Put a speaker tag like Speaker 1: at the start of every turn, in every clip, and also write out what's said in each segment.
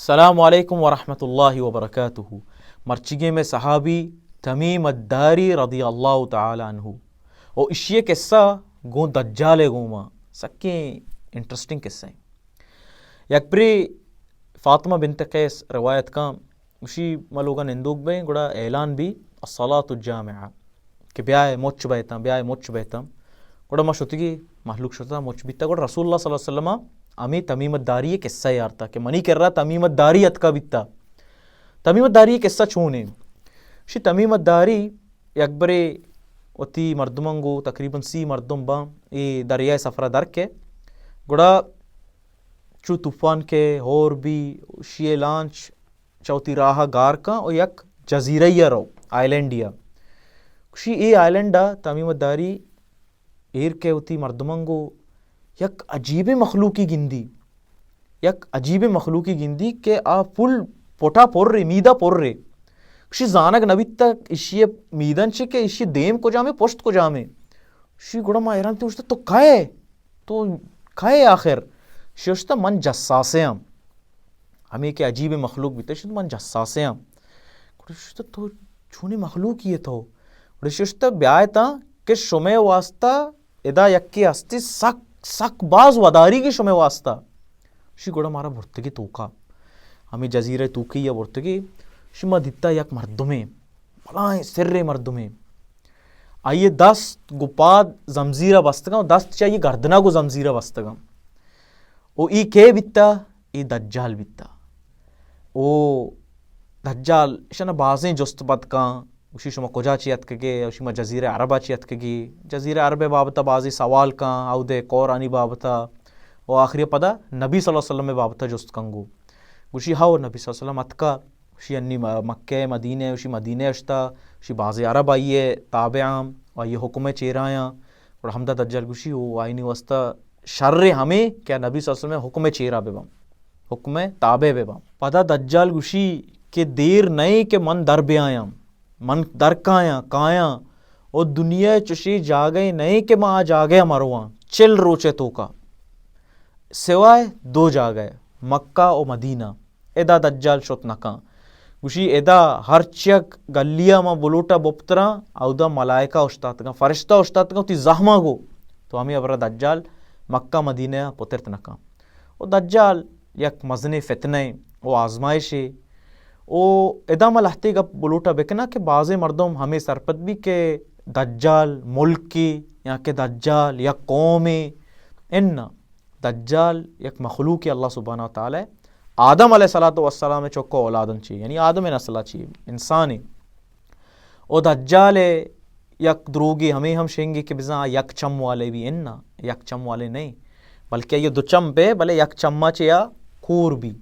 Speaker 1: السلام علیکم ورحمۃ اللہ وبرکاتہ. مرچگے میں صحابی تمیم الداری رضی اللہ تعالی عنہ او اشیے قصہ گو دجال گوما سکے انٹرسٹنگ قصہ یک پری فاطمہ بنت قیس روایت کا اسی ملوگا نندوگ بے گڑا اعلان بھی الصلاۃ الجامعہ کہ بیائے موچ بیتم گڑا ما شتگی محلوق شتا موچ بیتا گڑا رسول اللہ صلی اللہ علیہ وسلم امی تمیم الداری قصہ یارتا کہ منی کر رہا تمیم الداری اتکا بیتا تمیم الداری قصہ چھونے شی تمیم الداری یکبرے وتی مردمنگو تقریباً 30 مردم با ای دریائے سفرہ در کے گڑا چو طوفان کے اور بھی شی لانچ چوتی راہا گار کا او یک جزیرہ رو آئیلینڈیا شی ای آئیلینڈا تمیم الداری ایر کے وتی مردمنگو یک عجیب مخلوقی گندی کہ آ فل پوٹا پور رے میدہ پور رے شی زانگ نبیتا اشی میدن چے کہ اشی دیم کو جامے پوشت کو جامے شی گڑا ما ایران تی تو کھائے آخر شی اشتا من جساسے ہم ہمیں کہ عجیب مخلوق بیتا شی من جساسے ہم گڑا شی تو چھونے مخلوق یہ تو گڑا شی اشتا بیائے تا کہ شمع واسطہ ادا یکی ہستی سک باز وداری کی شمع واسطہ شی گوڑا مارا برتگی توکا ہمیں جزیرہ توکی یا برتگی شی ما دیتا یک مردمیں بلائیں سر مردمیں آئیے 10 گپاد زمزیرہ بستگا 10 چاہیے گردنا کو زمزیرہ بستگا او ای کے بیتا ای دجال بیتا او دجال شنا بازیں جست بد کان اسی شما کجا چیت کگے اسی ما جزیرہ عربہ چیت کگی جزیرہ عرب بابتا بازی سوال کان او دے قرآنی بابتا و آخری پدا نبی صلی اللہ علیہ وسلم بابتا جست کنگو اسی ہاو نبی صلی اللہ علیہ وسلم اتکا اسی انی مکہ مدینہ اسی مدینہ اشتا اسی بازی عرب آئیے تابعام و آئیے حکم چیرایاں اور حمدہ دجال گوشی ہو آئینی واسطہ شر ہمیں کیا نبی صلی اللہ علیہ وسلم حکم چیرا بے بام حکم تابع بے بام پدا دجال گوشی کہ دیر نہیں کہ من در بے آیاں من در کایاں اور دنیا چشی جاگئے نہیں کہ ماں جاگئے مروان چل روچے تو کا سوائے 2 جاگئے مکہ و مدینہ ادا دجال شت نکاں گوشی ادا ہر چک گلیا ما بلوٹا بپترا او دا ملائکہ اشتاتگا فرشتہ اشتاتگا تی زحمہ گو تو ہمیں ابرا دجال مکہ مدینہ پترت نکاں او دجال یک مزن فتنہ او آزمائشے او ادام لہتے گا بلوٹا بکنا کہ بعض مردم ہمیں سرپت بھی کہ دجال ملک کی یا کہ دجال یا قوم ان دجال یک مخلوق اللہ سبحانہ و تعالی آدم علیہ السلام چوکو اولادن چاہیے یعنی آدم نسلہ چاہیے انسانی او دجال یک دروگی ہمیں ہم شینگی کہ بزاں یک چم والے بھی ان یک چم والے نہیں بلکہ یہ 2 چم پہ بلے یک چمہ چیا کور بھی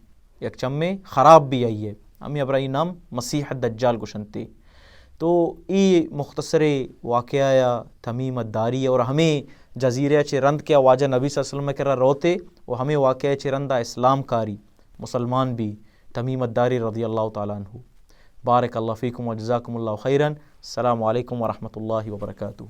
Speaker 1: یک چم میں خراب بھی آئیے ہمیں ابراہی نام مسیح الدجال کو شنتے تو ای مختصر واقعہ یا تمیم الداری اور ہمیں جزیرہ چرند کے واجہ نبی صلی اللہ علیہ وسلم کے روتے اور ہمیں واقعہ چرندہ اسلام کاری مسلمان بھی تمیم الداری رضی اللہ تعالیٰ عنہ. بارک اللہ فیکم و جزاکم اللہ خیرا. السلام علیکم ورحمۃ اللہ وبرکاتہ.